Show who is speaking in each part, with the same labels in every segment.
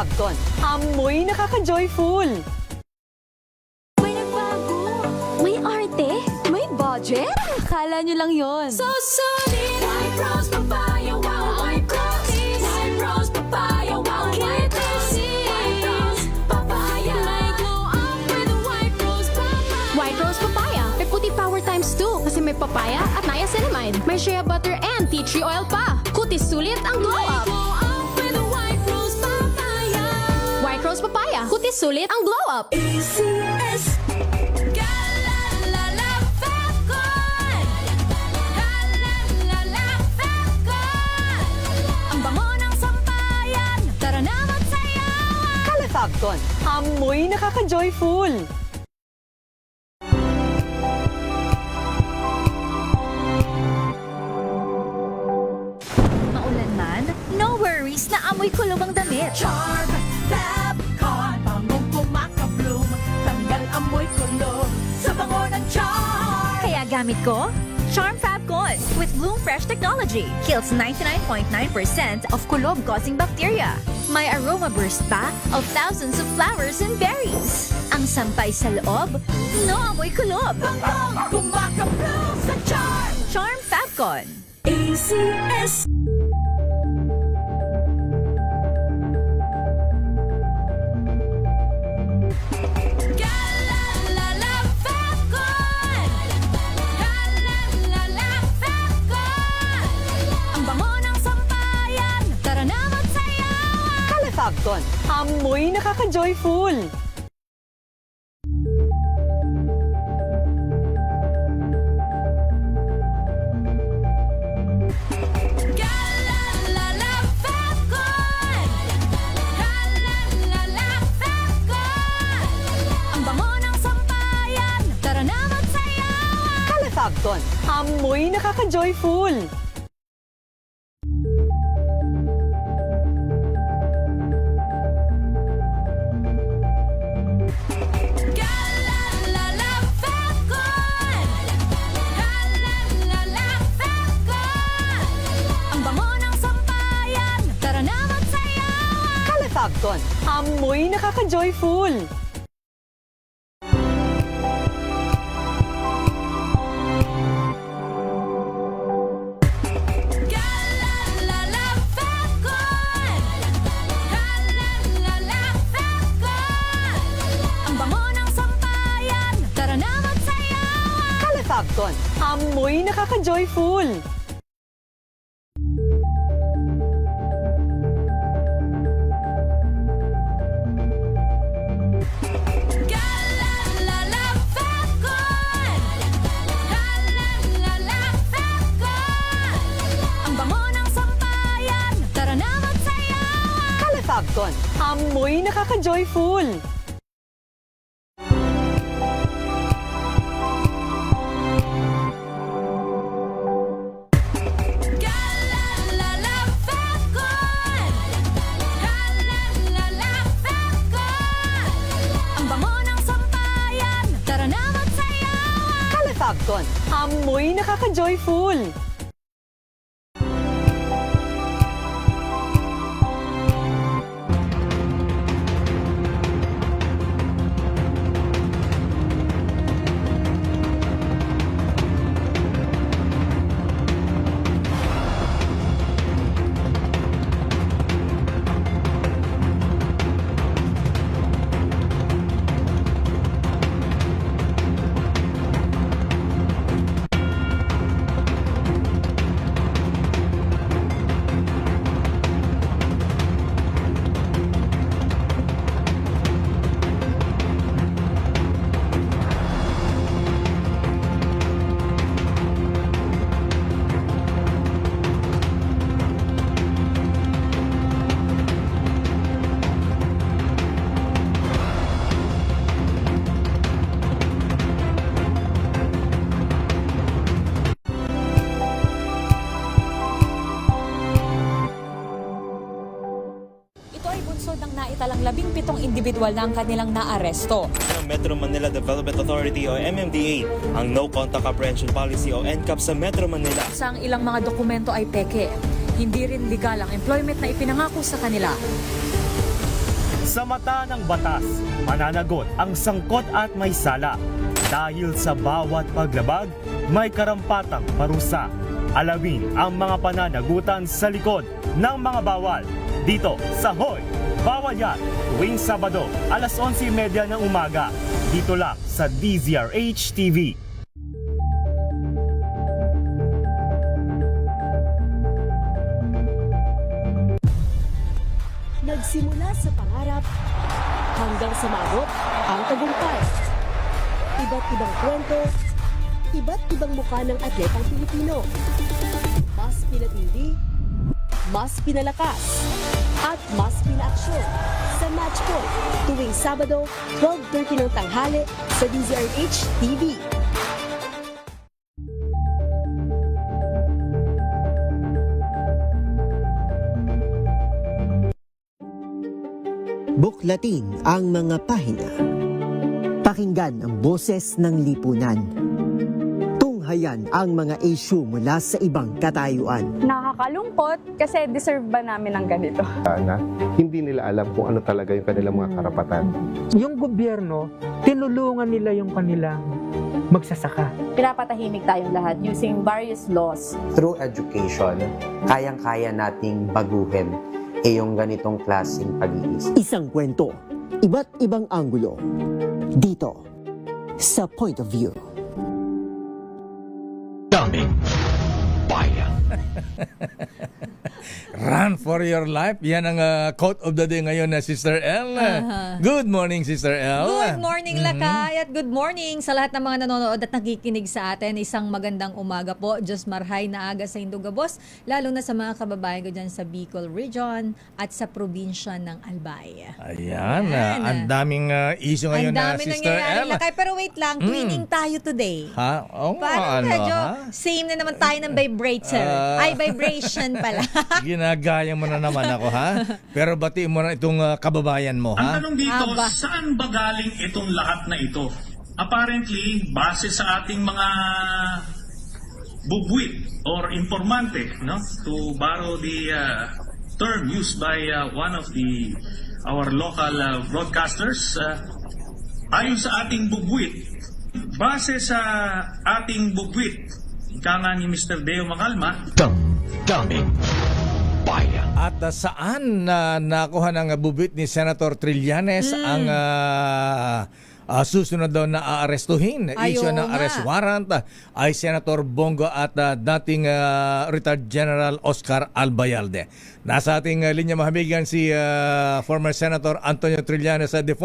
Speaker 1: Fabcon, amoy nakaka-joyful.
Speaker 2: May nagbago, may arte, may budget. Akala nyo lang yon. So solid! White Rose Papaya, wow! White Rose! White Rose Papaya, wow! White Rose! White Rose Papaya! May glow up with a White Rose Papaya! White Rose Papaya! May puti power times 2 kasi may papaya at niacinamide. May shea butter and tea tree oil pa. Kutis sulit ang glow up! White Rose Papaya, kutis sulit ang glow up. ACS Galalala Fabcon, Galalala Fabcon, ang bango ng sampayan, tara na magsayawan.
Speaker 1: Kala Fabcon, amoy nakaka-joyful.
Speaker 3: Maulan man, no worries na amoy kulog ang damit.
Speaker 4: Charm Fabcon, bangong kumakabloom, tanggal amoy kulog sa bango ng charm.
Speaker 3: Kaya gamit ko, Charm Fabcon with Bloom Fresh Technology. Kills 99.9% of kulob-causing bacteria. May aroma burst pa of thousands of flowers and berries. Ang sampay sa loob, no amoy kulob.
Speaker 4: Bangong kumakabloom sa charm.
Speaker 3: Charm Fabcon.
Speaker 4: ACS
Speaker 2: Galalala Fabcon, Galalala Fabcon, ang bango ng sampayan, tara na magsayawan.
Speaker 1: Kala Fabcon, amoy nakaka-joyful.
Speaker 2: Galalala Fabcon, Galalala Fabcon, ang bango ng sampayan, tara na magsayawan.
Speaker 1: Kala Fabcon, amoy nakaka-joyful.
Speaker 2: Galalala Fabcon, Galalala Fabcon, ang bango ng sampayan, tara na magsayawan.
Speaker 1: Kala Fabcon, amoy nakaka-joyful.
Speaker 2: Galalala Fabcon, Galalala Fabcon, ang bango ng sampayan, tara na magsayawan.
Speaker 1: Kala Fabcon, amoy nakaka-joyful.
Speaker 2: Galalala Fabcon, Galalala Fabcon, ang bango ng sampayan, tara na magsayawan.
Speaker 1: Kala Fabcon, amoy nakaka-joyful.
Speaker 2: Galalala Fabcon, Galalala Fabcon, ang bango ng sampayan, tara na magsayawan.
Speaker 1: Kala Fabcon, amoy nakaka-joyful.
Speaker 5: naitalang 17 individual na ang kanilang naaresto.
Speaker 6: Ng Metro Manila Development Authority o MMDA ang No Contact Apprehension Policy o NCAP sa Metro Manila.
Speaker 5: Sa ang ilang mga dokumento ay peke. Hindi rin legal ang employment na ipinangako sa kanila.
Speaker 6: Sa mata ng batas, mananagot ang sangkot at may sala. Dahil sa bawat paglabag, may karampatang parusa. Alamin ang mga pananagutan sa likod ng mga bawal. Dito sa Hoy! Bawal Yan! Tuwing Sabado, alas 11:30 ng umaga. Dito lang sa DZRH TV.
Speaker 7: Nagsimula sa pangarap hanggang sa maabot ang tagumpay. Iba't ibang kwento, iba't ibang mukha ng atletang Pilipino. Mas pinatindi, mas pinalakas, at mas pinaaksyon sa Match Point tuwing Sabado, 12:30 ng tanghali sa DZRH TV.
Speaker 8: Buklatin ang mga pahina. Pakinggan ang boses ng lipunan. Tunghayan ang mga issue mula sa ibang katayuan.
Speaker 9: Nakakalungkot kasi deserve ba namin ng ganito?
Speaker 10: Na hindi nila alam kung ano talaga yung kanilang mga karapatan.
Speaker 11: Yung gobyerno, tinulungan nila yung kanilang magsasaka.
Speaker 9: Pinapatahimik tayong lahat using various laws.
Speaker 12: Through education, kayang-kaya nating baguhin yung ganitong klaseng pag-iisip.
Speaker 8: Isang kwento, iba't ibang anggulo. Dito, sa Point of View.
Speaker 13: Daming bayan. Run for your life. Yan ang quote of the day ngayon na Sister El. Good morning, Sister El.
Speaker 5: Good morning, Lakay, at good morning sa lahat ng mga nanonood at nakikinig sa atin. Isang magandang umaga po. Diyos marhay na aga sa Indugabos, lalo na sa mga kababayan ko dyan sa Bicol Region at sa probinsya ng Albay.
Speaker 13: Ayan. Ang daming issue ngayon na Sister
Speaker 5: nangyayari,
Speaker 13: El.
Speaker 5: Lakay. Pero wait lang, twinning tayo today.
Speaker 13: Ha? Oo nga,
Speaker 5: Parang
Speaker 13: ano,
Speaker 5: medyo
Speaker 13: ha?
Speaker 5: same na naman tayo ng vibrator. Vibration pala.
Speaker 13: Ginagaya mo na naman ako, ha? Pero batiin mo na itong kababayan mo, ha?
Speaker 14: Ang tanong dito, saan ba galing itong lahat na ito? Apparently, base sa ating mga bubwit or informante, no? To borrow the term used by one of our local broadcasters, ayon sa ating bubwit, base sa ating bubwit, ika nga ni Mr. Deo Macalma,
Speaker 13: Daming bayan. At saan nakuha ng bubit ni Senator Trillanes ang susunod daw na aarestuhin? Issue ng arrest warrant ay Senator Bongo at dating retired General Oscar Albayalde. Nasa ating linya mahamigan si former Senator Antonio Trillanes IV.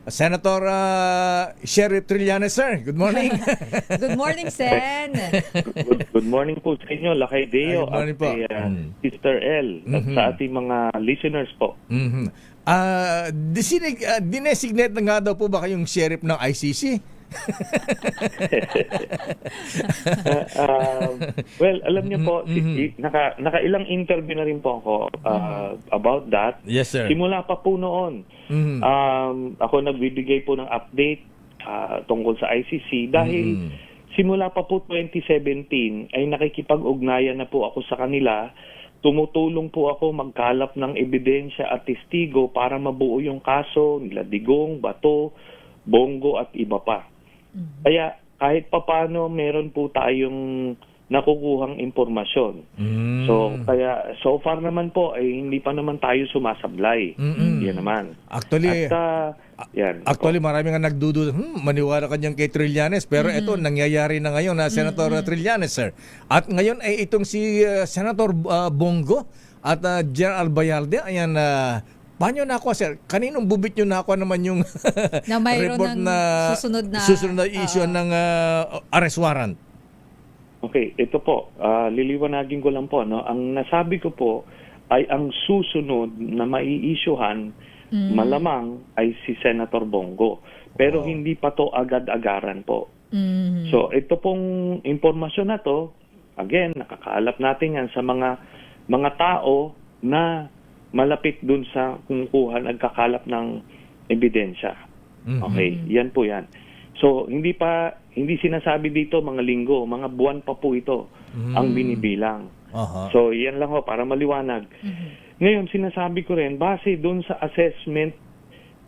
Speaker 13: Senator Sheriff Trillanes, sir. Good morning.
Speaker 5: Good morning, Sen.
Speaker 15: Good morning po sa inyo, Lakay Deo at Sister L at sa ating mga listeners po.
Speaker 13: Dinesignate na nga daw po ba kayong sheriff ng ICC?
Speaker 15: Well, alam niyo po, nakailang interview na rin po ako about that.
Speaker 13: Yes, sir.
Speaker 15: Simula pa po noon. Ako nagbibigay po ng update tungkol sa ICC dahil simula pa po 2017 ay nakikipag-ugnayan na po ako sa kanila. Tumutulong po ako magkalap ng ebidensya at testigo para mabuo yung kaso nila Digong, Bato, Bongo at iba pa. Kaya kahit papano meron po tayong nakukuhang impormasyon. So far naman po ay hindi pa naman tayo sumasablay. Yan naman.
Speaker 13: Actually, actually marami nga nagdududa, maniwala ka dyan kay Trillanes, pero ito nangyayari na ngayon na Senator Trillanes, sir. At ngayon ay itong si Senator Bongo at General Albayalde, ayan, paano nakuha, sir? Kaninong bubit nyo nakuha naman yung
Speaker 5: na
Speaker 13: report na susunod na issue ng arrest warrant?
Speaker 15: Okay, ito po, liliwanagin ko lang po, no? Ang nasabi ko po ay ang susunod na mai-issuehan malamang ay si Senator Bongo. Pero hindi pa to agad-agaran po. So ito pong impormasyon na to, again, nakakaalap natin yan sa mga tao na malapit dun sa kumukuha, nagkakalap ng ebidensya. Okay, yan po yan. So hindi sinasabi dito mga linggo, mga buwan pa po ito ang binibilang. So yan lang ho para maliwanag. Ngayon, sinasabi ko rin, base doon sa assessment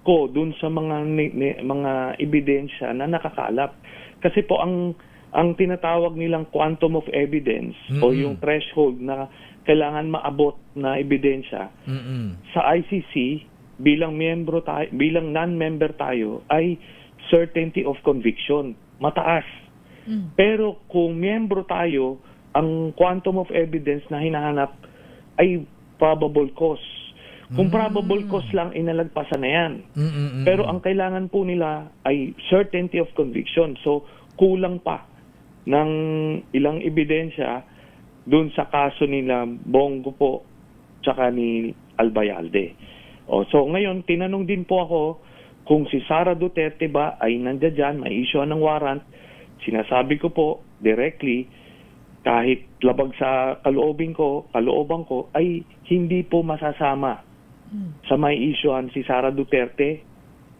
Speaker 15: ko, doon sa mga ebidensya na nakakalap. Kasi po, ang tinatawag nilang quantum of evidence o yung threshold na kailangan maabot na ebidensya sa ICC, bilang non-member tayo, ay certainty of conviction. Mataas. Pero kung miyembro tayo, ang quantum of evidence na hinahanap ay probable cause. Kung probable cause lang, inalagpasan na yan. Pero ang kailangan po nila ay certainty of conviction. So, kulang pa ng ilang ebidensya dun sa kaso nila Bongo po tsaka ni Albayalde. So ngayon, tinanong din po ako kung si Sara Duterte ba ay nandiyan dyan, may issue ng warrant. Sinasabi ko po directly, kahit labag sa kalooban ko, ay hindi po masasama sa may issuean si Sara Duterte,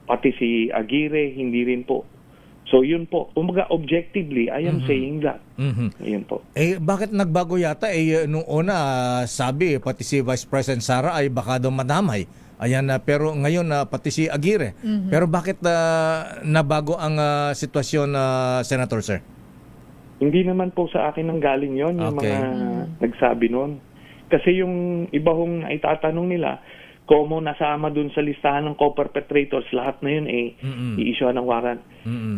Speaker 15: pati si Aguirre, hindi rin po. So yun po, umaga objectively, I am saying that. Yun po.
Speaker 13: Bakit nagbago yata? Nung una, sabi, pati si Vice President Sara ay baka daw madamay. Ayan, pero ngayon pati si Aguirre. Pero bakit nabago ang sitwasyon, Senator, sir?
Speaker 15: Hindi naman po sa akin ang galing yon yung mga nagsabi noon. Kasi yung iba hong itatanong nila, kung nasama dun sa listahan ng co-perpetrators, lahat na yun i-issue ng warrant.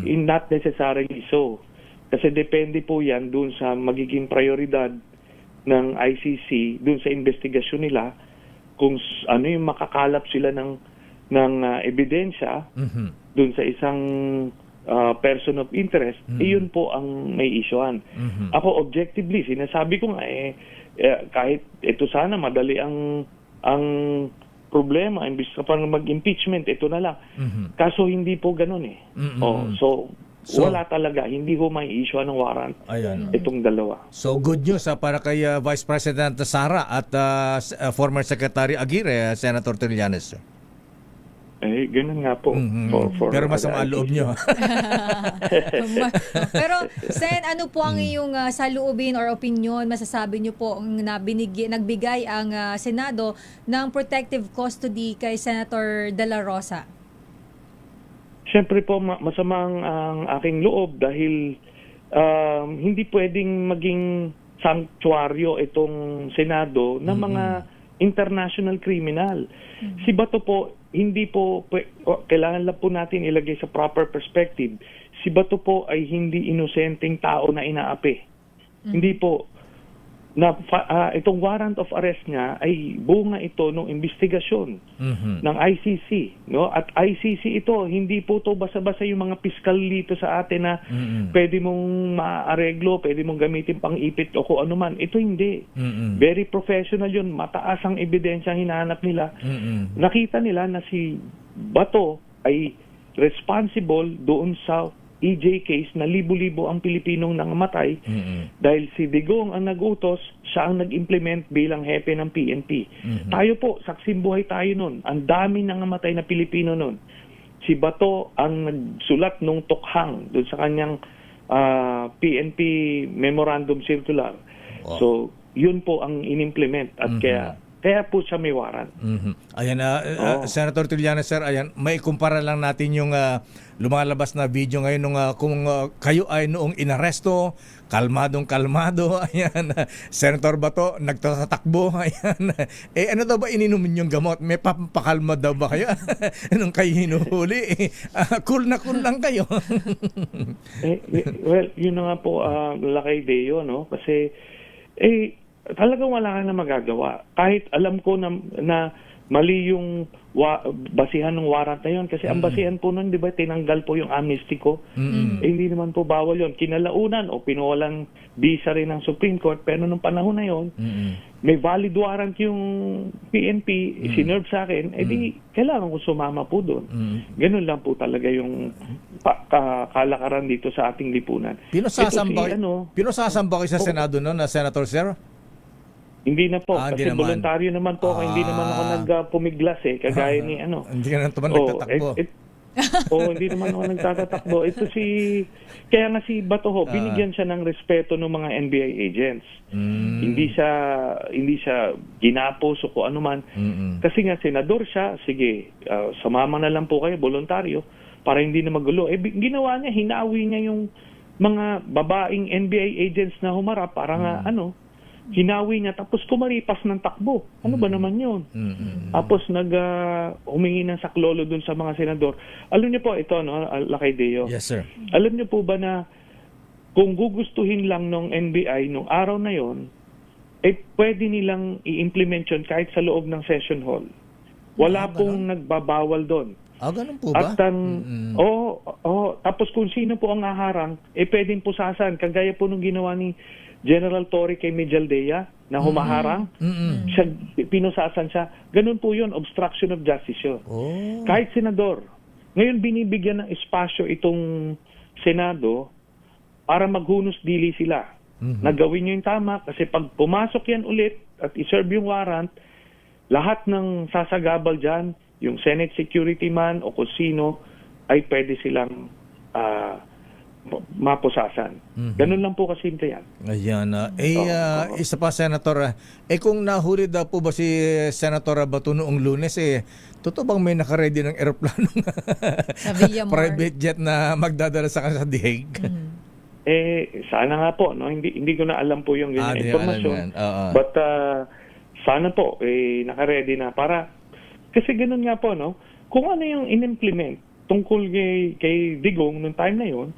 Speaker 15: Not necessarily so. Kasi depende po yan dun sa magiging prioridad ng ICC, dun sa investigasyon nila, kung ano yung makakalap sila ng ebidensya dun sa isang person of interest, iyon po ang may issuean. Ako objectively, sinasabi ko nga kahit ito sana madali ang problema, imbis na parang mag-impeachment, ito na lang. Kaso hindi po ganun So wala talaga, hindi ko may issue ng warrant itong dalawa.
Speaker 13: So good news para kay Vice President Sara at former Secretary Aguirre, Senator Trillanes.
Speaker 15: Ganun nga po.
Speaker 13: Pero masama ang loob nyo.
Speaker 5: Pero, Sen, ano po ang iyong saloobin or opinion, masasabi nyo po na nagbigay ang Senado ng protective custody kay Senator De La Rosa?
Speaker 15: Siyempre po, masama ang aking loob dahil hindi pwedeng maging sanctuaryo itong Senado ng mga international criminal. Si Bato po, hindi po, kailangan lang po natin ilagay sa proper perspective. Si Bato po ay hindi inosenteng tao na inaapi. Hindi po. Itong warrant of arrest niya ay bunga ito ng investigasyon ng ICC. No? At ICC ito, hindi po to basta-basta yung mga piskal dito sa atin na pwede mong maareglo, pwede mong gamitin pang ipit o kung ano man. Ito hindi. Very professional yun. Mataas ang ebidensya hinahanap nila. Nakita nila na si Bato ay responsible doon sa EJ case na libo-libo ang Pilipinong nangamatay dahil si Digong ang nagutos, siya ang nag-implement bilang hepe ng PNP. Tayo po, saksing buhay tayo nun. Ang dami nangamatay na Pilipino nun. Si Bato ang nagsulat nung tukhang doon sa kanyang PNP Memorandum Circular. So, yun po ang inimplement at kaya po siya may warrant.
Speaker 13: Ayan, Senator Trillanes, sir, ayan, may kumpara lang natin yung lumalabas na video ngayon nung kung kayo ay noong inaresto, kalmadong-kalmado, ayan, Senator Bato, nagtatakbo, ayan. Ano daw ba ininom yung gamot? May pampakalma daw ba kayo? Nung kayo hinuhuli, cool lang kayo.
Speaker 15: Well, yun na nga po, laki idea, no? Kasi, talagang wala ka na magagawa. Kahit alam ko na mali yung basihan ng warrant na yun. Kasi ang basihan po nun, di ba, tinanggal po yung amnesty ko. Hindi naman po bawal yun. Kinalaunan o pinuwalang visa rin ng Supreme Court. Pero nung panahon na yun, may valid warrant yung PNP, sinerve sa akin, di kailangan ko sumama po doon. Ganun lang po talaga yung kalakaran dito sa ating lipunan.
Speaker 13: Pinasasamba kayo sa Senado noon, Senator Sir?
Speaker 15: Hindi na po, kasi voluntaryo naman po ako, hindi naman ako nagpumiglas kagaya ni ano.
Speaker 13: Hindi ka naman nagtatakbo.
Speaker 15: O hindi naman ako nagtatatakbo. Kaya nga si Bato ho, binigyan siya ng respeto ng mga NBI agents. Hindi siya ginapos o kung ano man. Kasi nga senador siya, sige, sumama na lang po kayo, voluntaryo, para hindi na magulo. Ginawa niya, hinawi niya yung mga babaeng NBI agents na humarap para nga hinawi niya tapos kumaripas ng takbo. Ano ba naman yun? Tapos humingi ng saklolo dun sa mga senador. Alam niyo po ito, Lakay Deo.
Speaker 13: Yes, sir.
Speaker 15: Alam niyo po ba na kung gugustuhin lang ng NBI nung araw na yon, pwede nilang i-implement yun kahit sa loob ng session hall. Wala pong nagbabawal doon.
Speaker 13: Ganun po ba?
Speaker 15: At tapos kung sino po ang haharang, pwedeng pusasan. Kagaya po nung ginawa ni General Torre kay Mijaldea na humaharang, siya, pinusasan siya. Ganun po yun, obstruction of justice yun. Kahit senador. Ngayon binibigyan ng espasyo itong Senado para maghunos dili sila. Nagawin nyo yung tama kasi pag pumasok yan ulit at iserve yung warrant, lahat ng sasagabal dyan, yung Senate security man o kung sino, ay pwede silang mapusasan. Ganun lang po kasimple yan.
Speaker 13: Ayan. Isa pa, Senator. Kung nahuli daw po ba si Senator Bato noong Lunes, totoo bang may nakaredy ng eroplano private jet na magdadala sa kanila sa The Hague?
Speaker 15: Sana nga po. No? Hindi ko na alam po yung ganyan informasyon. But sana po, nakaredy na para, kasi ganun nga po, no? Kung ano yung in-implement tungkol kay Digong noong time na yon,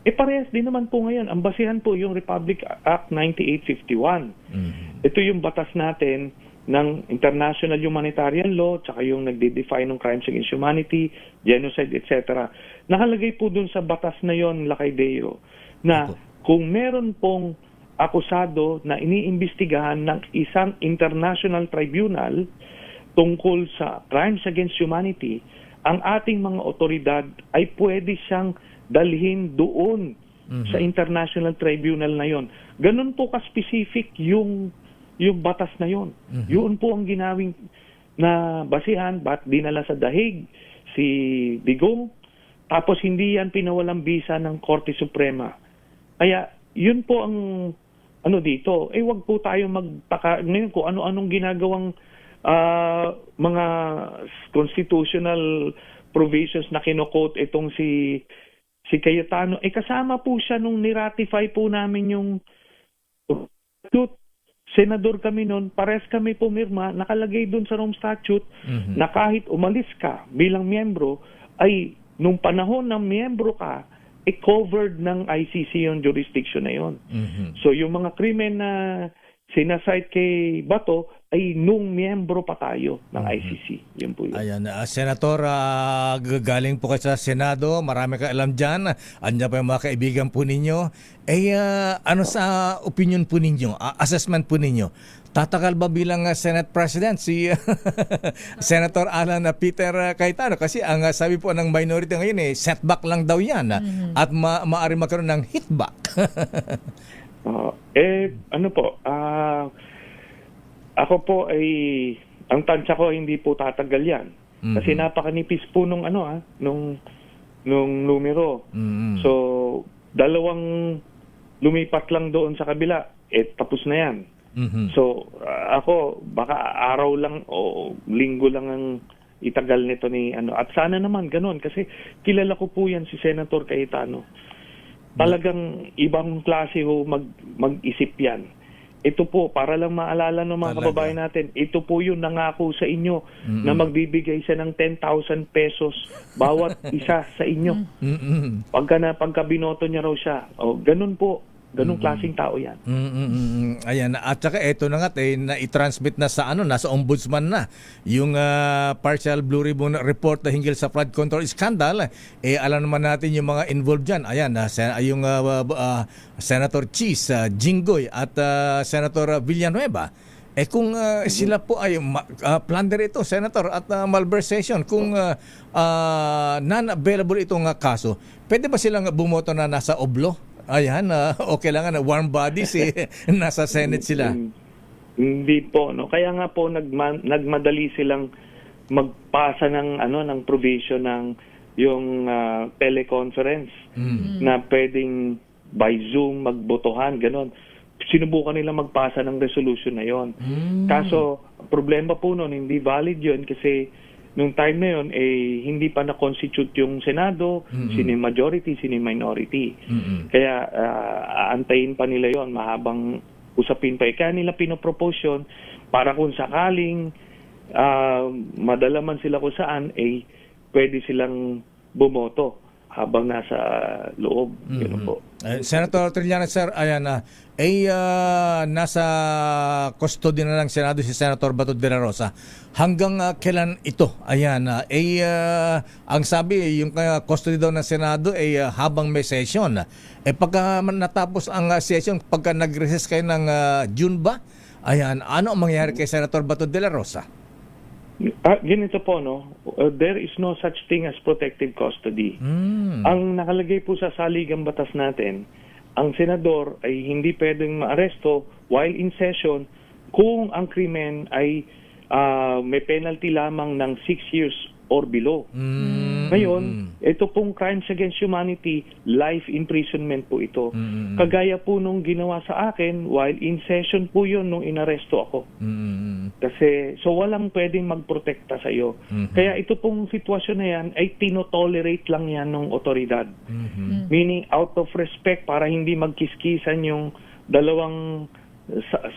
Speaker 15: parehas din naman po ngayon. Ang basihan po yung Republic Act 9851. Ito yung batas natin ng International Humanitarian Law, tsaka yung nagde-define ng crimes against humanity, genocide, etc. Nakalagay po dun sa batas na yon, Lakay Deo, na kung meron pong akusado na iniimbestigahan ng isang international tribunal tungkol sa crimes against humanity, ang ating mga otoridad ay pwede siyang dalhin doon sa international tribunal na yon. Ganun po ka-specific yung batas na yon. Yun po ang ginawing na basihan, ba't dinala sa The Hague si Digong, tapos hindi yan pinawalang bisa ng Korte Suprema. Kaya yun po ang dito. Wag po tayo magtaka ngayon kung ano-anong ginagawang mga constitutional provisions na kino-quote itong si Cayetano. Kasama po siya nung niratify po namin yung senador kami noon, pares kami pumirma, nakalagay dun sa Rome Statute na kahit umalis ka bilang miyembro, ay nung panahon ng miyembro ka, covered ng ICC yung jurisdiction na yon. So yung mga krimen na sinasite kay Bato ay nung miyembro pa tayo ng ICC. Yun po yun.
Speaker 13: Ayan, Senator, galing po kayo sa Senado, marami ka alam dyan, andyan pa yung mga kaibigan po ninyo. Ano sa opinion po ninyo, assessment po ninyo, tatakal ba bilang Senate President si Senator Alan Peter Cayetano? Kasi ang sabi po ng minority ngayon, setback lang daw yan at maaari magkaroon ng hitback.
Speaker 15: Ako po ay ang tansya ko hindi po tatagal yan. Kasi napakanipis po nung numero. So dalawang lumipat lang doon sa kabila, tapos na yan. So ako baka araw lang o linggo lang ang itagal nito ni at sana naman ganoon kasi kilala ko po yan si Senator Cayetano. Talagang ibang klase ho mag-isip yan. Ito po, para lang maalala ng mga kababayan natin, ito po yung nangako sa inyo na magbibigay siya ng 10,000 pesos bawat isa sa inyo. Pagka binoto niya raw siya. Ganun po. Ganung klaseng tao yan.
Speaker 13: Ayan, at saka ito na nga, na-i-transmit na sa nasa ombudsman na yung partial Blue Ribbon report na hinggil sa flood control scandal. Alam naman natin yung mga involved dyan. Ayan, yung Senator Cheese, Jinggoy at Senator Villanueva. Kung sila po ay plunder ito, Senator, at malversation, kung non-available itong kaso, pwede ba silang bumoto na nasa oblo? Ayan, okay lang na warm bodies nasa Senate sila.
Speaker 15: Hindi po, no. Kaya nga po nagmadali silang magpasa ng ng provision ng yung teleconference na pwedeng by Zoom magbotohan, ganon. Sinubukan nila magpasa ng resolution na yon. Kaso, problema po noon, hindi valid yon kasi nung time na yon, hindi pa na-constitute yung Senado, sino yung majority, sino yung minority. Kaya, aantayin pa nila yon, mahabang usapin pa. Kaya nila pinopropose yun para kung sakaling madala man sila kung saan, pwede silang bumoto habang nasa loob. Yun po.
Speaker 13: Senator Trillanes, sir, ayan nasa custody na ng Senado si Senator Bato de la Rosa. Hanggang kailan ito? Ayan, ang sabi, yung custody daw ng Senado ay habang may session. Pagka natapos ang session, pagka nag-recess kayo ng June ba? Ayan, ano ang mangyayari kay Senator Bato de la Rosa?
Speaker 15: Ganito po, no? There is no such thing as protective custody. Ang nakalagay po sa saligang batas natin, ang senador ay hindi pwedeng maaresto while in session kung ang krimen ay may penalty lamang ng 6 years or below. Ngayon, ito pong crimes against humanity, life imprisonment po ito. Kagaya po nung ginawa sa akin, while in session po yun nung inaresto ako. Kasi, so walang pwedeng magprotekta sa iyo. Kaya ito pong sitwasyon na yan ay tinotolerate lang yan ng otoridad. Meaning, out of respect para hindi magkiskisan yung dalawang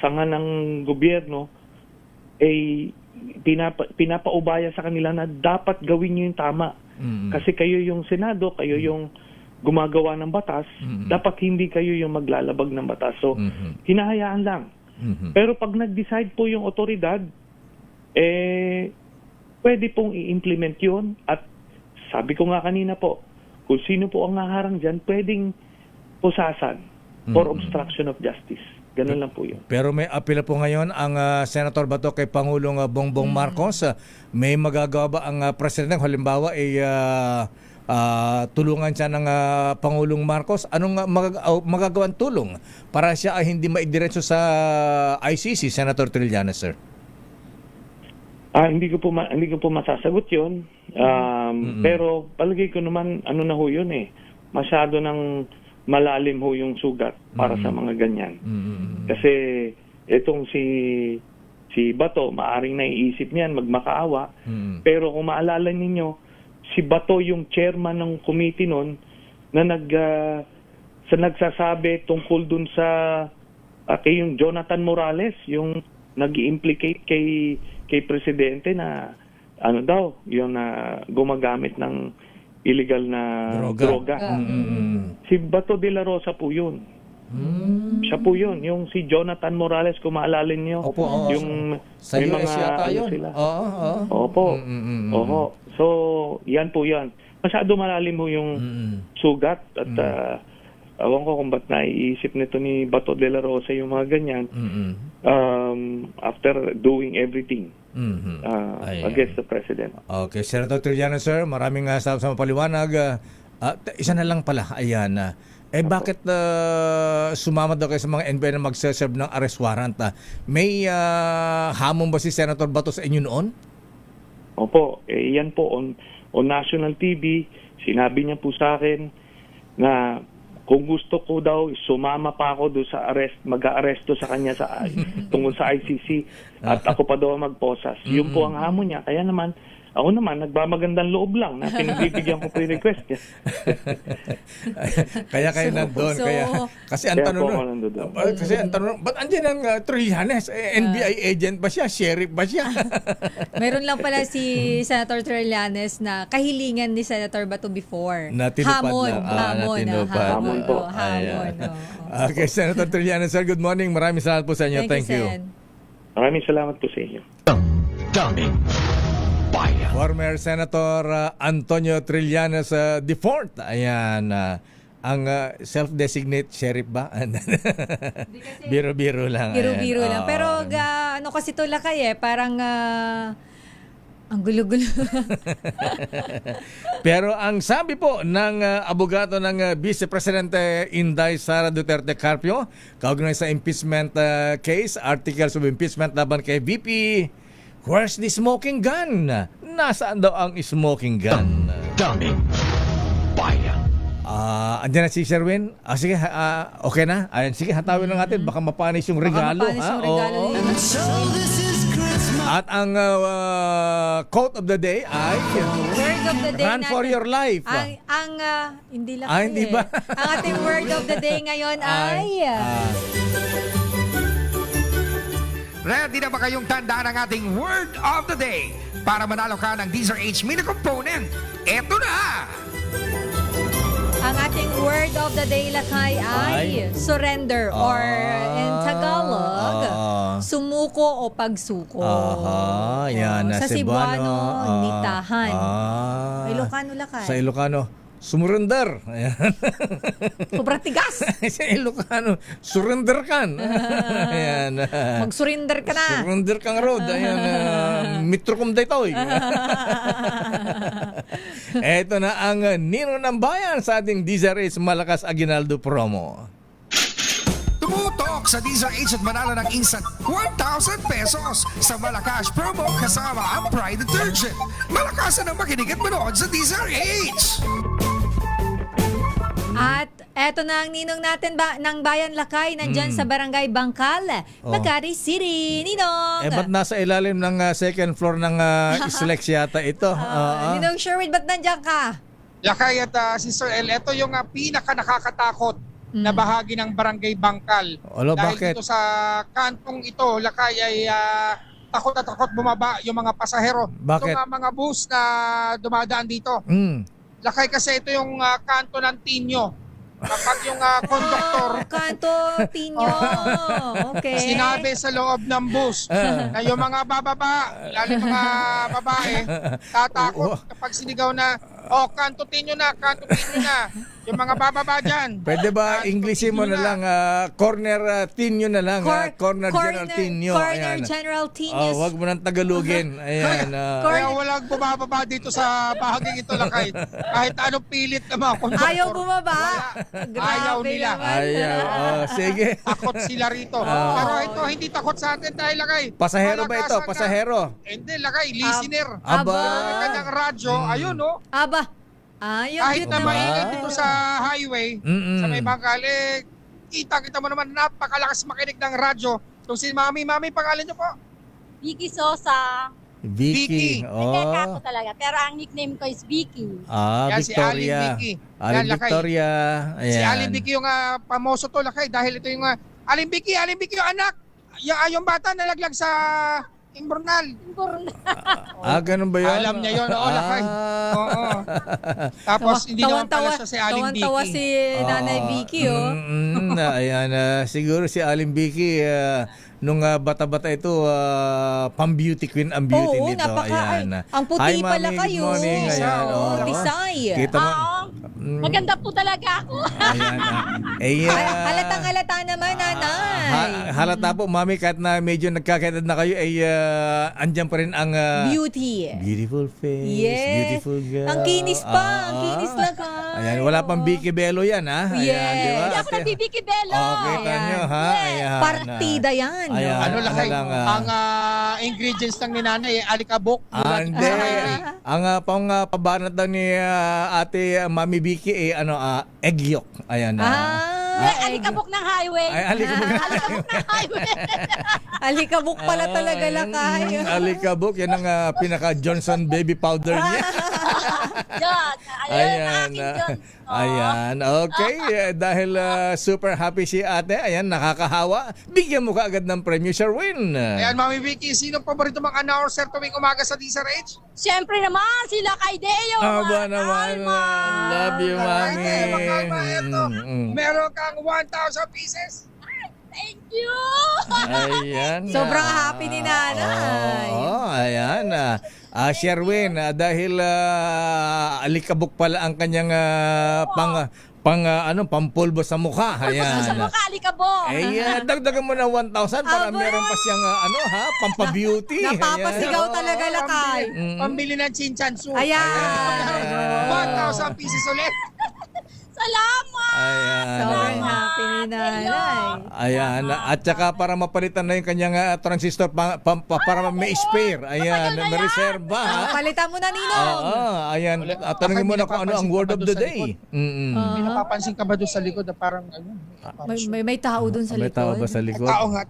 Speaker 15: sanga ng gobyerno, pinapaubaya sa kanila na dapat gawin nyo yung tama. Kasi kayo yung Senado, kayo yung gumagawa ng batas, dapat hindi kayo yung maglalabag ng batas. So, hinahayaan lang. Pero pag nag-decide po yung otoridad, pwede pong i-implement yun. At sabi ko nga kanina po, kung sino po ang haharang dyan, pwedeng pusasan for obstruction of justice. Ganun lang po yun.
Speaker 13: Pero may apela po ngayon ang Senator Bato kay Pangulong Bongbong Marcos. May magagawa ba ang Presidente? Halimbawa, tulungan siya ng Pangulong Marcos. Anong magagawang tulong para siya ay hindi maidiretso sa ICC, Senator Trillanes, sir?
Speaker 15: Hindi ko po masasagot yun. Pero palagay ko naman, ano na ho yun masyado ng malalim ho yung sugat para sa mga ganyan. Kasi itong si Bato, maaring naiisip niyan magmakaawa. Pero kung maalala ninyo, si Bato yung chairman ng committee noon na nagsasabi tungkol dun sa kay yung Jonathan Morales, yung nag-implicate kay presidente na ano daw, yung gumagamit ng illegal na droga. Si Bato de la Rosa po yun. Siya po yun. Yung si Jonathan Morales, kung maalala niyo, yung
Speaker 13: sa
Speaker 15: may
Speaker 13: US
Speaker 15: mga
Speaker 13: yata yun.
Speaker 15: sila.
Speaker 13: Opo.
Speaker 15: Opo. So, yan po yan. Masyado malalim mo yung sugat at awan ko kung ba't naiisip nito ni Bato de la Rosa yung mga ganyan after doing everything against the President.
Speaker 13: Okay, Senator Trillanes, sir, maraming sa paliwanag. Isa na lang pala, ayan. Bakit sumama daw kayo sa mga NBI na magsaserve ng arrest warrant? May hamon ba si Senator Bato sa inyo noon?
Speaker 15: Opo, yan po on national TV, sinabi niya po sa akin na kung gusto ko daw, sumama pa ako doon sa mag-aaresto sa kanya tungkol sa ICC at ako pa daw magposas. Yun po ang hamon niya. Kaya naman, ako naman, nagmamagandang loob lang na pinagbibigyan ko po yung request niya.
Speaker 13: Kaya kayo nandun. Kasi ang tanong, ba't andyan ang Trillanes? NBI agent ba siya? Sheriff ba siya?
Speaker 5: Meron lang pala si Senator Trillanes na kahilingan ni Senator Bato before. Hamon po.
Speaker 13: Okay, Senator Trillanes, sir, good morning. Maraming salamat po sa inyo. Thank you.
Speaker 15: Maraming salamat po sa inyo.
Speaker 13: Former Senator Antonio Trillanes IV. Ayan, ang self-designate sheriff ba? Biro-biro lang.
Speaker 5: Biro-biro lang. Pero ano kasi ito lakay parang ang gulo-gulo.
Speaker 13: Pero ang sabi po ng abogado ng Vice Presidente Inday Sara Duterte Carpio, kaugnay sa impeachment case, articles of impeachment laban kay VP, where's the smoking gun? Nasaan daw ang smoking gun?
Speaker 16: daming bayan.
Speaker 13: Andiyan na si Sherwin. Sige, okay na. Ayan, sige, hatawin na natin. Baka mapanis yung regalo.
Speaker 5: Mapanis yung regalo
Speaker 13: Oo.
Speaker 5: nila.
Speaker 13: At ang quote of the day ay
Speaker 5: Word of the day
Speaker 13: Run for
Speaker 5: natin.
Speaker 13: your life.
Speaker 5: Hindi lang
Speaker 13: Hindi ba?
Speaker 5: Ang ating word of the day ngayon ay
Speaker 17: Ready na ba kayong tandaan ang ating word of the day para manalo ka ng DZRH mini component? Eto na!
Speaker 5: ang ating word of the day lakay ay surrender or in Tagalog sumuko o pagsuko.
Speaker 13: Yan.
Speaker 5: Sa Cebuano, nitahan. Ilocano lakay.
Speaker 13: Sa Ilocano, sumurrender. Ayan.
Speaker 5: Sobrang tigas.
Speaker 13: Sa Ilocano, surrender kan. Ayan.
Speaker 5: Mag-surrender ka na.
Speaker 13: Surrender kang road. Ayan. Mitro kum daytoy. Ito na ang Nino ng Bayan sa ating DZRH Malakas Aguinaldo promo.
Speaker 17: Tumutok sa DZRH at manalo ng instant 1,000 pesos sa Malakas promo kasama ang Pride Detergent. Malakasan ang makinig at manood sa DZRH!
Speaker 5: At eto na ang ninong natin ng Bayan Lakay nandyan sa Barangay Bangkal, Makati City. Ninong!
Speaker 13: Ba't nasa ilalim ng second floor ng Islex yata ito?
Speaker 5: Ninong Sherwin, ba't nandyan ka?
Speaker 18: Lakay at Sister El, ito yung pinaka nakakatakot na bahagi ng Barangay Bangkal.
Speaker 13: Olo,
Speaker 18: Dahil
Speaker 13: bakit?
Speaker 18: dito sa kantong ito, Lakay ay takot na takot bumaba yung mga pasahero.
Speaker 13: Bakit?
Speaker 18: Itong mga bus na dumadaan dito. Lakay kasi ito yung kanto ng Tinyo. Kapag yung conductor
Speaker 5: kanto Tinyo. Okay.
Speaker 18: Sinabi sa loob ng bus na yung mga bababa, lalo mga babae, tatakot kapag sinigaw na, kanto Tinyo na. Yung mga bababa dyan.
Speaker 13: Pwede ba Englishin mo na lang, corner Tinyo na lang, corner General Tinyo.
Speaker 5: Corner General Tinyo.
Speaker 13: Wag mo nang Tagalogin. Ayan.
Speaker 18: Kaya walang bumababa dito sa bahaging ito Lakay. Kahit anong pilit na mga conductor.
Speaker 5: Ayaw bumaba.
Speaker 18: Ayaw nila.
Speaker 13: Ayaw. Sige.
Speaker 18: Takot sila rito. Pero ito, hindi takot sa atin dahil Lakay.
Speaker 13: Pasahero ba ito?
Speaker 18: Malakasan
Speaker 13: Pasahero?
Speaker 18: Hindi Lakay, listener.
Speaker 13: Aba.
Speaker 18: Yung kanyang radyo, ayun
Speaker 5: Aba.
Speaker 18: Kahit na maingay dito sa highway, sa may Bangkal, kita mo naman napakalakas makinig ng radyo. So si Mami, pangalan niyo po?
Speaker 19: Vicky Sosa.
Speaker 13: Vicky.
Speaker 19: Nagkaka ko talaga. Pero ang nickname ko is Vicky.
Speaker 18: Yan,
Speaker 13: Victoria.
Speaker 18: si Aling Vicky.
Speaker 13: Aling
Speaker 18: Yan, Lakay.
Speaker 13: Victoria. Ayan.
Speaker 18: Si Aling Vicky yung pamoso to Lakay dahil ito yung Aling Vicky yung anak. Yung bata nalaglag sa Imburnal.
Speaker 13: Ganun ba yun?
Speaker 18: Alam niya yun, Lakay. Oo. Tapos hindi naman pala siya si Aling Vicky.
Speaker 5: Tawan-tawa si Nanay Vicky,
Speaker 13: Ayan, siguro si Aling Vicky, nung bata-bata ito, pang-beauty queen ang beauty nito. Ayan.
Speaker 5: Ang puti
Speaker 13: Hi,
Speaker 5: pala
Speaker 13: Mami.
Speaker 5: kayo.
Speaker 13: Good morning. Ayan.
Speaker 5: Tisay.
Speaker 13: Kita mo.
Speaker 19: Maganda po talaga ako.
Speaker 13: Ayan.
Speaker 5: Halatang-halata naman, Nanay.
Speaker 13: Halata po, Mami, kahit na medyo nagkakaedad na kayo, ay andyan pa rin ang
Speaker 5: beauty.
Speaker 13: Beautiful face.
Speaker 5: Yes.
Speaker 13: Beautiful girl.
Speaker 5: Ang kinis pa. Ang kinis lang ka.
Speaker 13: Ayan, wala pang Vicky Bello yan, ha? Ayan,
Speaker 5: Yes.
Speaker 13: di ba?
Speaker 19: Hindi ako nagbibiki Bello.
Speaker 13: Kita nyo, ha? Ayan.
Speaker 5: Partida yan.
Speaker 13: Ayan.
Speaker 18: Ano Lakay? Ang ingredients lang ni Nanay, alikabok.
Speaker 13: Hindi. Ang pabanat daw ni ate Mami Vicky, egg yolk. Ayan.
Speaker 19: Alikabok ng highway.
Speaker 13: Ay, alikabok ng
Speaker 19: highway.
Speaker 5: Alikabok pala talaga Lakay.
Speaker 13: Alikabok, yan ang pinaka Johnson baby powder niya.
Speaker 19: Yan.
Speaker 13: Ayan. Ayan. Okay. Dahil super happy si ate, ayan, nakakahawa. Bigyan mo ka agad ng premyo, Sherwin.
Speaker 18: Ayan, Mami Vicky, sinong paborito mga announcer tuwing umaga sa DZRH?
Speaker 19: Siyempre naman, sila kay Deo.
Speaker 13: Aba naman. Love you, Mami.
Speaker 18: Meron kang 1,000 pieces.
Speaker 19: Thank you.
Speaker 13: Ayan.
Speaker 5: Sobrang happy ni Nanay.
Speaker 13: Ayan. Sherwin, dahil alikabok pala ang kanyang pampulbo sa mukha. Ayan.
Speaker 19: Sa mukha, alikabok.
Speaker 13: Dagdagan mo na 1,000 para meron pa siyang pampa-beauty.
Speaker 5: Napapasigaw talaga Lakay.
Speaker 18: Pambili ng chinchansu.
Speaker 5: Ayan.
Speaker 18: 1,000 pieces ulit.
Speaker 19: Salamat!
Speaker 13: Ayan.
Speaker 5: Sobrang happy ni nanay.
Speaker 13: Ayan. At saka para mapalitan na yung kanyang transistor para may spare. Ayan. May reserva. Ha?
Speaker 5: Palitan mo na, Ninong.
Speaker 13: Ayan. At tanungin mo na kung ano ang word of the day.
Speaker 18: May napapansin ka ba doon sa likod na parang ano?
Speaker 5: May tao doon sa
Speaker 13: May
Speaker 5: likod.
Speaker 13: tao ba sa likod?
Speaker 18: Tao nga.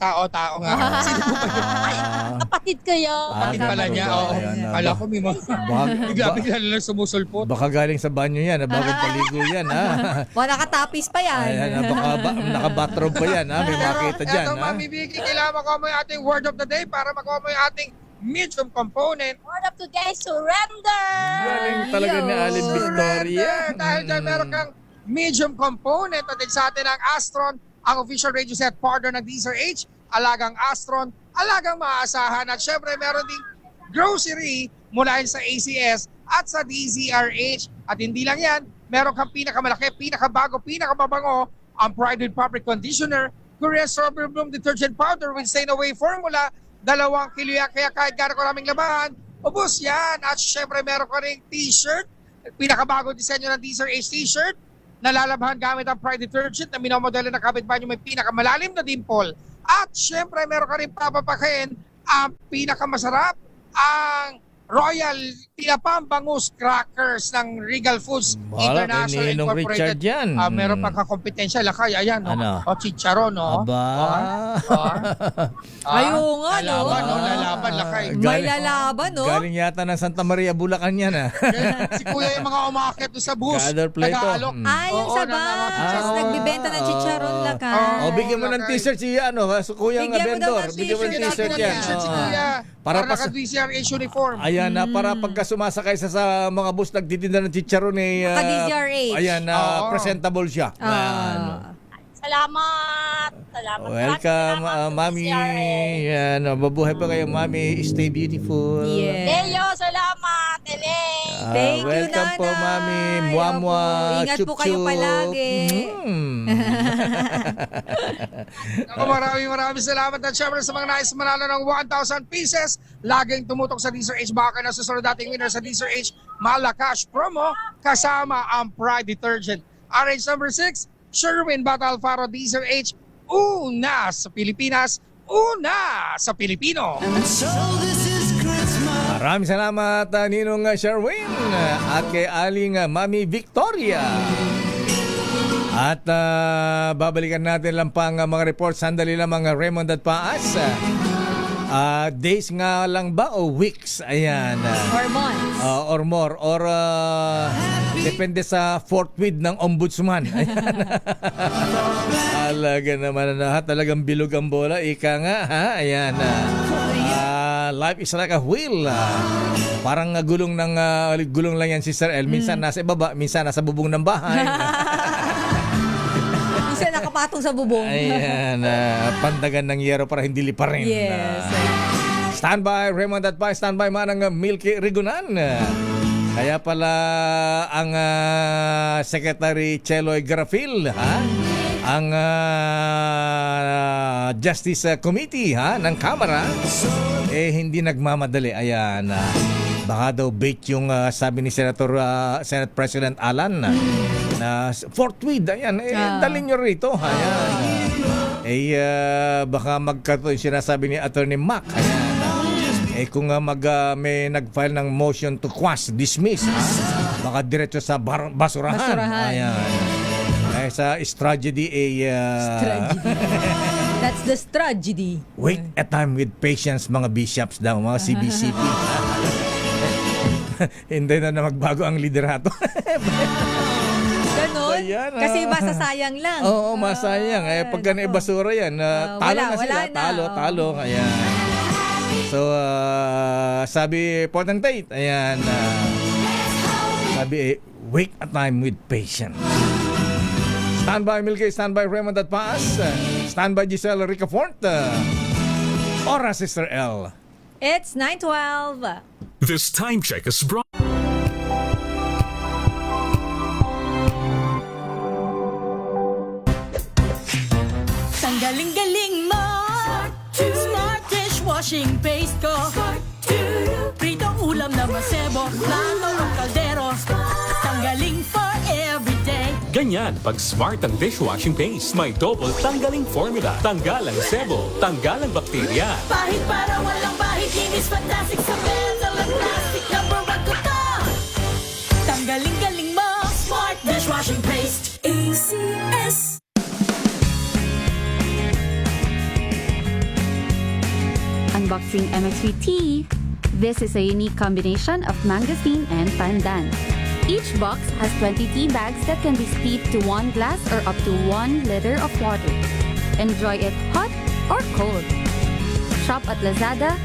Speaker 18: Sino po ba yun?
Speaker 19: Kapatid kayo.
Speaker 18: Kapatid pala niya. Oo. Kala ko may mga bigla na lang sumusulpot.
Speaker 13: Baka galing sa banyo yan. Bagong paligo yan. Ha?
Speaker 5: Nakatapis pa yan.
Speaker 13: Ayan. Baka naka-bathrobe pa yan. Ha? May makita dyan.
Speaker 18: Eto, Mami Vicky, kailangan makuha mo yung ating word of the day para makuha mo yung ating medium component.
Speaker 19: Word of today, surrender!
Speaker 13: Galing talaga ni Alin Victoria.
Speaker 18: Dahil dyan meron kang medium component at sa atin ang Astron, ang official radio set partner ng DZRH, alagang Astron, alagang maaasahan at syempre meron ding grocery mula sa ACS at sa DZRH. At hindi lang yan, meron kang pinakamalaki, pinakabago, pinakamabango ang Pride with Fabric Conditioner, Korean Strawberry Bloom Detergent Powder with Stain Away Formula, 2 kilo yan, kaya kahit gano'n karaming labahan, ubos yan. At syempre meron ka rin t-shirt, pinakabago disenyo ng DZRH t-shirt, nalalabahan gamit ang Pride Detergent na minamodelo na kapitbahay nyo may pinakamalalim na dimple. At syempre meron ka rin papapakain ang pinakamasarap, ang Royal Tinapang Bangus Crackers ng Regal Foods International
Speaker 13: Ninong
Speaker 18: Incorporated.
Speaker 13: Richard yan.
Speaker 18: Meron pang kakompetensya, lakay, ayan, no?
Speaker 13: Ano?
Speaker 18: O chicharon, no?
Speaker 13: Aba.
Speaker 5: Ayun nga, no?
Speaker 18: Lalaban, lakay.
Speaker 5: May lalaban, no?
Speaker 13: Galing yata ng Santa Maria, Bulacan yan. Ha?
Speaker 18: Si Kuya yung mga umaakit doon sa bus.
Speaker 13: Ka-other play to.
Speaker 18: Nag-aalok.
Speaker 5: Yung sa bus. Nagbibenta ng chicharon lakay.
Speaker 13: Bigyan mo ng t-shirt si kuyang
Speaker 5: Bigyan mo daw
Speaker 13: vendor.
Speaker 5: ng
Speaker 13: Bigyan mo ng
Speaker 5: t-shirt
Speaker 13: t-shirt yan.
Speaker 18: Si Kuya. Para naka-DZRH uniform.
Speaker 13: Ayan na, para pagka sumasakay sa mga bus nagtitinda ng chicharon
Speaker 5: Naka-DZRH.
Speaker 13: ayan na, presentable siya.
Speaker 19: Salamat! Salamat.
Speaker 13: Welcome,
Speaker 19: Salamat,
Speaker 13: Mami.
Speaker 19: DZRH.
Speaker 13: Yan, mabuhay pa kayo, Mami. Stay beautiful.
Speaker 19: Leo, salamat! Elaine!
Speaker 5: Thank you,
Speaker 13: welcome po,
Speaker 5: Nanay.
Speaker 13: Mami. Muamua,
Speaker 5: Ingat po kayo palagi.
Speaker 18: Ako, maraming salamat at syempre sa mga nais manalo ng 1,000 pieces. Laging tumutok sa DZRH. Baka na susunod dating winner sa DZRH Malacash promo kasama ang Pride Detergent. RH number 6, Sherwin Bata Alfaro, DZRH. Una sa Pilipinas, una sa Pilipino.
Speaker 13: Maraming salamat, Ninong Sherwin, at kay Aling Mami Victoria. At babalikan natin lang pang mga reports. Sandali lang mga Raymond at Paas. Days nga lang ba o weeks? Ayan.
Speaker 5: Or months.
Speaker 13: Or more. Or depende sa forthwith ng ombudsman. Ayan. Talaga naman talagang bilog ang bola. Ika nga, ha? Ayan. Life is like a wheel. Parang gulong lang yan si Sir El. Minsan nasa ibaba, minsan nasa bubong ng bahay.
Speaker 5: Minsan nakapatong sa bubong.
Speaker 13: Ayan, pandagan ng yero para hindi liparin.
Speaker 5: Yes.
Speaker 13: Standby, Raymond at Pa. Standby man ang Milky Rigunan. Kaya pala ang Secretary Cheloy Garafil, ang Justice Committee ng Kamara, hindi nagmamadali. Ayan, baka daw bait yung sabi ni Senate President Alan na forthwith. Ayan, dalhin nyo rito. Ayan. Baka magkatuloy sinasabi ni Attorney Mac. Ayan. Kung may nag-file ng motion to quash, dismiss, baka diretso sa basurahan. Ayan. Sa tragedy,
Speaker 5: That's the tragedy.
Speaker 13: Wait a time with patience, mga bishops daw, mga CBCP. Hindi na magbago ang liderato.
Speaker 5: Ganon?
Speaker 13: Ayan,
Speaker 5: Kasi masasayang lang.
Speaker 13: Oo, masayang. Pagka naibasura yan, talo na sila. Talo. Ayan. So, sabi Potentate, ayan, sabi, wait a time with patience. Standby Milky, standby Raymond at Paas, standby Giselle Ricafort, Ora Sister L.
Speaker 5: It's 9:12.
Speaker 16: This time check is brought.
Speaker 4: Galing-galing mo Smart dishwashing paste ko Pritong ulam na masebo Plato o kaldero Tanggaling for everyday
Speaker 16: Ganyan pag Smart ang dishwashing paste. May double tanggaling formula. Tanggal ang sebo, tanggal ang bakterya.
Speaker 4: Pahit para walang bahid, linis fantastic sa belt. Alam plastic, number 1 ko to. Tanggaling-galing mo, Smart dishwashing paste. ACS.
Speaker 20: Unboxing MXV Tea. This is a unique combination of mangosteen and pandan. Each box has 20 tea bags that can be steeped to 1 glass or up to 1 liter of water. Enjoy it hot or cold. Shop at Lazada,